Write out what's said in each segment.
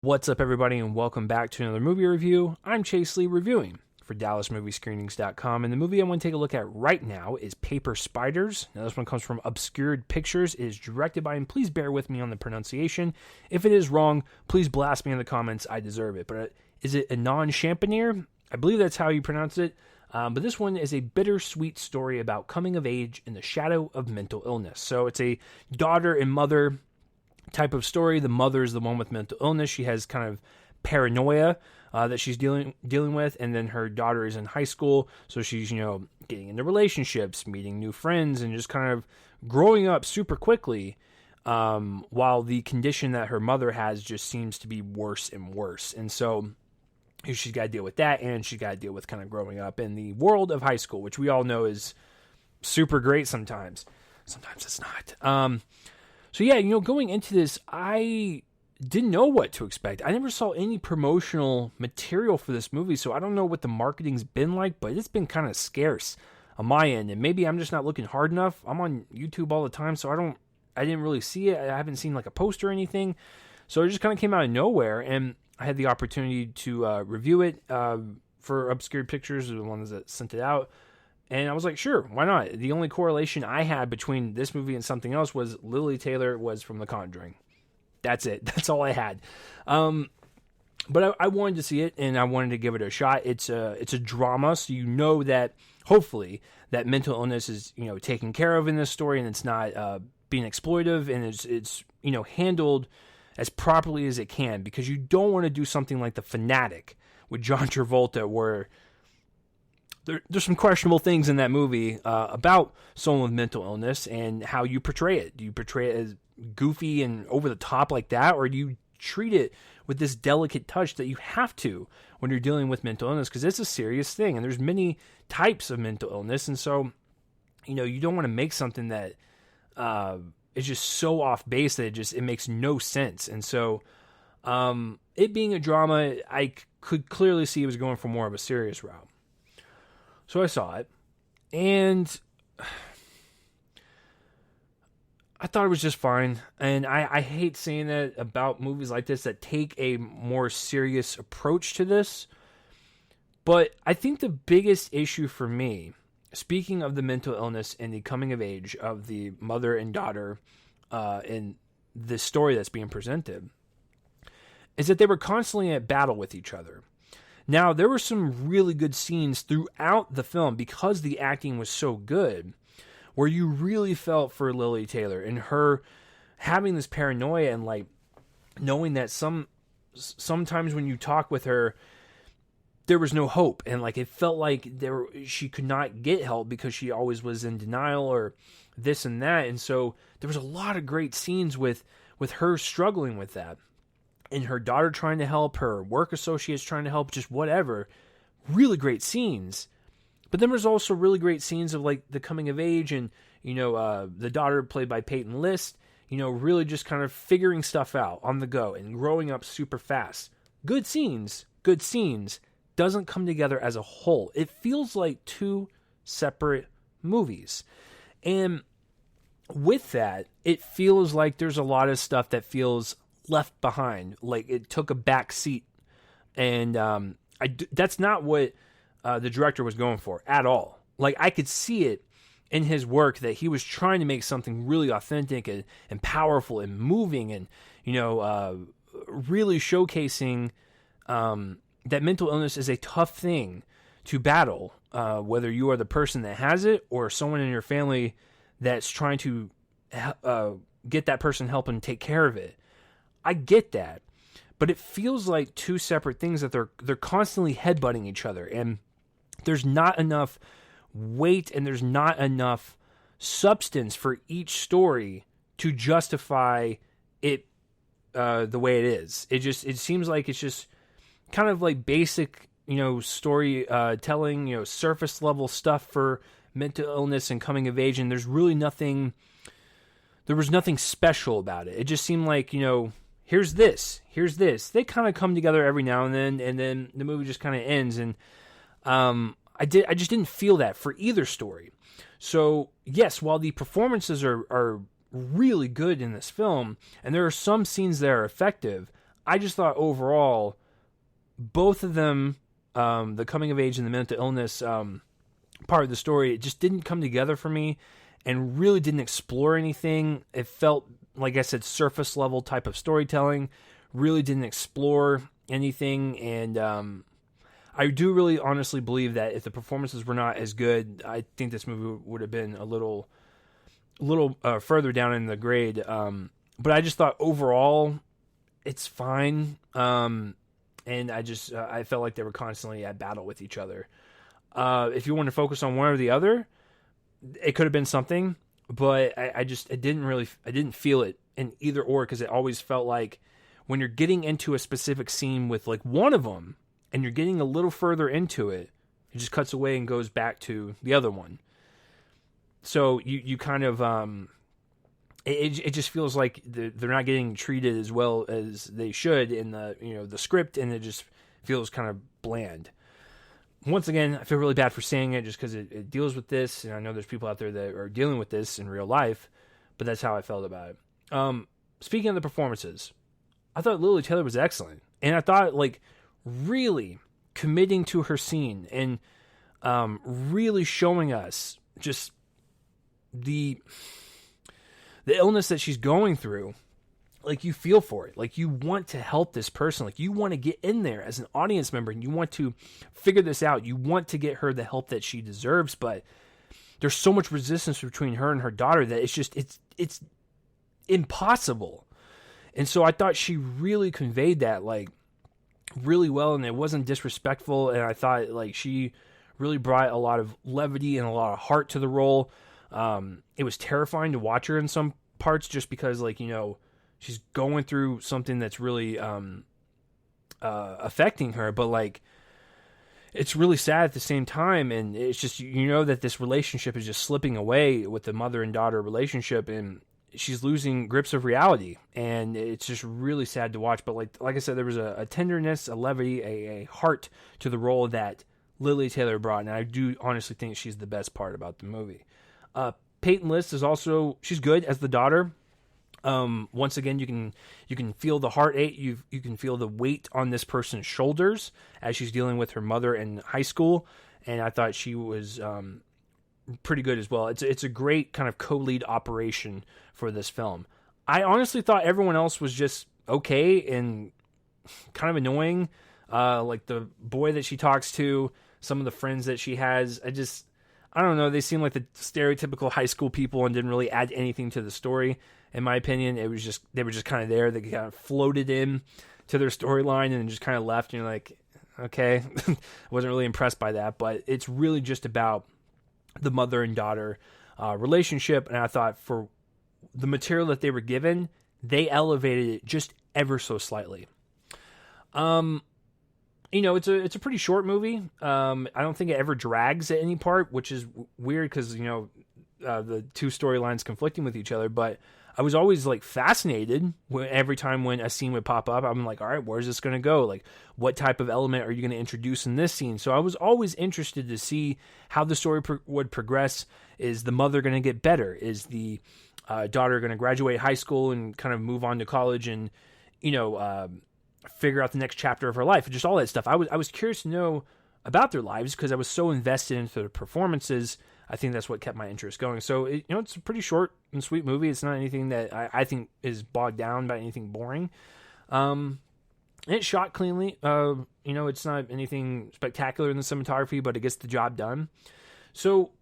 What's up, everybody, and welcome back to another movie review. I'm Chase Lee, reviewing for DallasMovieScreenings.com, and the movie I want to take a look at right now is Paper Spiders. Now, this one comes from Obscured Pictures. It is directed by, and please bear with me on the pronunciation. If it is wrong, please blast me in the comments. I deserve it. But is it Anand Champagnir? I believe that's how you pronounce it. But this one is a bittersweet story about coming of age in the shadow of mental illness. So it's a daughter and mother type of story. The mother is the one with mental illness. She has kind of paranoia that she's dealing with, and then her daughter is in high school, so she's getting into relationships, meeting new friends, and just kind of growing up super quickly. While the condition that her mother has just seems to be worse and worse, and so she's got to deal with that, and she's got to deal with kind of growing up in the world of high school, which we all know is super great sometimes. Sometimes it's not. So yeah, going into this, I didn't know what to expect. I never saw any promotional material for this movie, so I don't know what the marketing's been like, but it's been kind of scarce on my end, and maybe I'm just not looking hard enough. I'm on YouTube all the time, so I didn't really see it. I haven't seen like a poster or anything, so it just kind of came out of nowhere, and I had the opportunity to review it for Obscured Pictures, the ones that sent it out. And I was like, sure, why not? The only correlation I had between this movie and something else was Lily Taylor was from The Conjuring. That's it. That's all I had. But I wanted to see it, and I wanted to give it a shot. It's a drama, so that hopefully that mental illness is taken care of in this story, and it's not being exploitive, and it's handled as properly as it can, because you don't want to do something like The Fanatic with John Travolta, where there's some questionable things in that movie about someone with mental illness and how you portray it. Do you portray it as goofy and over the top like that, or do you treat it with this delicate touch that you have to when you're dealing with mental illness? Because it's a serious thing, and there's many types of mental illness, and so you don't want to make something that is just so off base that it makes no sense. And so it being a drama, I could clearly see it was going for more of a serious route. So I saw it, and I thought it was just fine. And I hate saying that about movies like this that take a more serious approach to this. But I think the biggest issue for me, speaking of the mental illness and the coming of age of the mother and daughter in the story that's being presented, is that they were constantly at battle with each other. Now, there were some really good scenes throughout the film because the acting was so good, where you really felt for Lily Taylor and her having this paranoia and like knowing that sometimes when you talk with her, there was no hope, and like it felt like she could not get help because she always was in denial or this and that. And so there was a lot of great scenes with her struggling with that, and her daughter trying to help, her work associates trying to help, just whatever. Really great scenes. But then there's also really great scenes of like the coming of age, and the daughter played by Peyton List, really just kind of figuring stuff out on the go and growing up super fast. Good scenes, doesn't come together as a whole. It feels like two separate movies. And with that, it feels like there's a lot of stuff that feels left behind, like it took a back seat, and that's not what the director was going for at all. Like, I could see it in his work that he was trying to make something really authentic and powerful and moving, and really showcasing that mental illness is a tough thing to battle, whether you are the person that has it or someone in your family that's trying to get that person help and take care of it. I get that, but it feels like two separate things that they're constantly headbutting each other, and there's not enough weight and there's not enough substance for each story to justify it the way it is. It seems like it's just kind of like basic, story telling, surface level stuff for mental illness and coming of age, and there's really nothing. There was nothing special about it. It just seemed like, here's this. They kind of come together every now and then the movie just kind of ends. And I just didn't feel that for either story. So yes, while the performances are really good in this film, and there are some scenes that are effective, I just thought overall, both of them, the coming of age and the mental illness part of the story, it just didn't come together for me and really didn't explore anything. It felt, like I said, surface level type of storytelling, really didn't explore anything. And I do really honestly believe that if the performances were not as good, I think this movie would have been a little further down in the grade. But I just thought overall, it's fine. And I felt like they were constantly at battle with each other. If you want to focus on one or the other, it could have been something, but I didn't feel it in either or, because it always felt like when you're getting into a specific scene with like one of them and you're getting a little further into it, it just cuts away and goes back to the other one. So you kind of, it just feels like they're not getting treated as well as they should in the script, and it just feels kind of bland. Once again, I feel really bad for saying it just because it deals with this, and I know there's people out there that are dealing with this in real life, but that's how I felt about it. Speaking of the performances, I thought Lily Taylor was excellent, and I thought like really committing to her scene and really showing us just the illness that she's going through. Like, you feel for it. Like, you want to help this person. Like, you want to get in there as an audience member and you want to figure this out. You want to get her the help that she deserves, but there's so much resistance between her and her daughter that it's impossible. And so I thought she really conveyed that, like, really well, and it wasn't disrespectful, and I thought, like, she really brought a lot of levity and a lot of heart to the role. It was terrifying to watch her in some parts just because, like, she's going through something that's really affecting her, but like it's really sad at the same time, and it's just that this relationship is just slipping away with the mother and daughter relationship, and she's losing grips of reality, and it's just really sad to watch. But like I said, there was a tenderness, a levity, a heart to the role that Lily Taylor brought, and I do honestly think she's the best part about the movie. Peyton List is also, she's good as the daughter. Once again, you can feel the heartache. You can feel the weight on this person's shoulders as she's dealing with her mother in high school. And I thought she was, pretty good as well. It's a great kind of co-lead operation for this film. I honestly thought everyone else was just okay and kind of annoying. Like the boy that she talks to, some of the friends that she has, I don't know. They seem like the stereotypical high school people and didn't really add anything to the story. In my opinion, they were just kind of there. They kind of floated in to their storyline and just kind of left. And you're like, okay, I wasn't really impressed by that. But it's really just about the mother and daughter relationship. And I thought for the material that they were given, they elevated it just ever so slightly. It's a pretty short movie. I don't think it ever drags at any part, which is weird because, the two storylines conflicting with each other. But I was always like fascinated every time when a scene would pop up. I'm like, all right, where's this going to go? Like, what type of element are you going to introduce in this scene? So I was always interested to see how the story would progress. Is the mother going to get better? Is the daughter going to graduate high school and kind of move on to college and, figure out the next chapter of her life? Just all that stuff. I was curious to know about their lives because I was so invested into the performances. I think that's what kept my interest going. So, it's a pretty short and sweet movie. It's not anything that I think is bogged down by anything boring. And it's shot cleanly. It's not anything spectacular in the cinematography, but it gets the job done. So,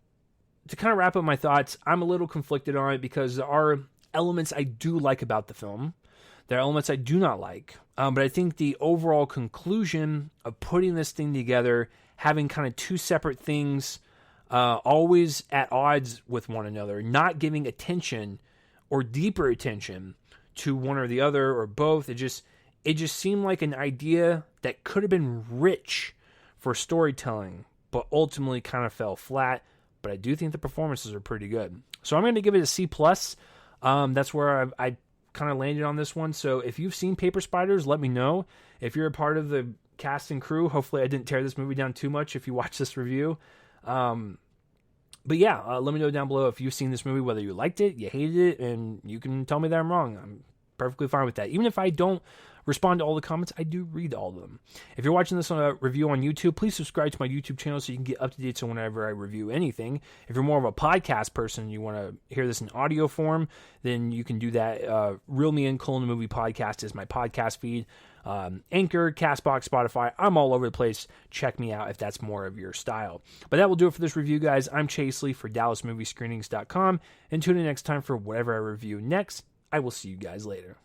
to kind of wrap up my thoughts, I'm a little conflicted on it because there are elements I do like about the film. There are elements I do not like. But I think the overall conclusion of putting this thing together, having kind of two separate things, always at odds with one another, not giving attention or deeper attention to one or the other or both. It just seemed like an idea that could have been rich for storytelling, but ultimately kind of fell flat. But I do think the performances are pretty good. So I'm going to give it a C+. That's where I kind of landed on this one. So if you've seen Paper Spiders, let me know. If you're a part of the cast and crew, hopefully I didn't tear this movie down too much if you watch this review. But yeah, let me know down below if you've seen this movie, whether you liked it, you hated it, and you can tell me that I'm wrong. I'm perfectly fine with that. Even if I don't respond to all the comments. I do read all of them. If you're watching this on a review on YouTube, please subscribe to my YouTube channel so you can get up to date on whenever I review anything. If you're more of a podcast person and you want to hear this in audio form, then you can do that. Reel Me In: The Movie Podcast is my podcast feed. Anchor, Castbox, Spotify, I'm all over the place. Check me out if that's more of your style. But that will do it for this review, guys. I'm Chase Lee for DallasMovieScreenings.com, and tune in next time for whatever I review next. I will see you guys later.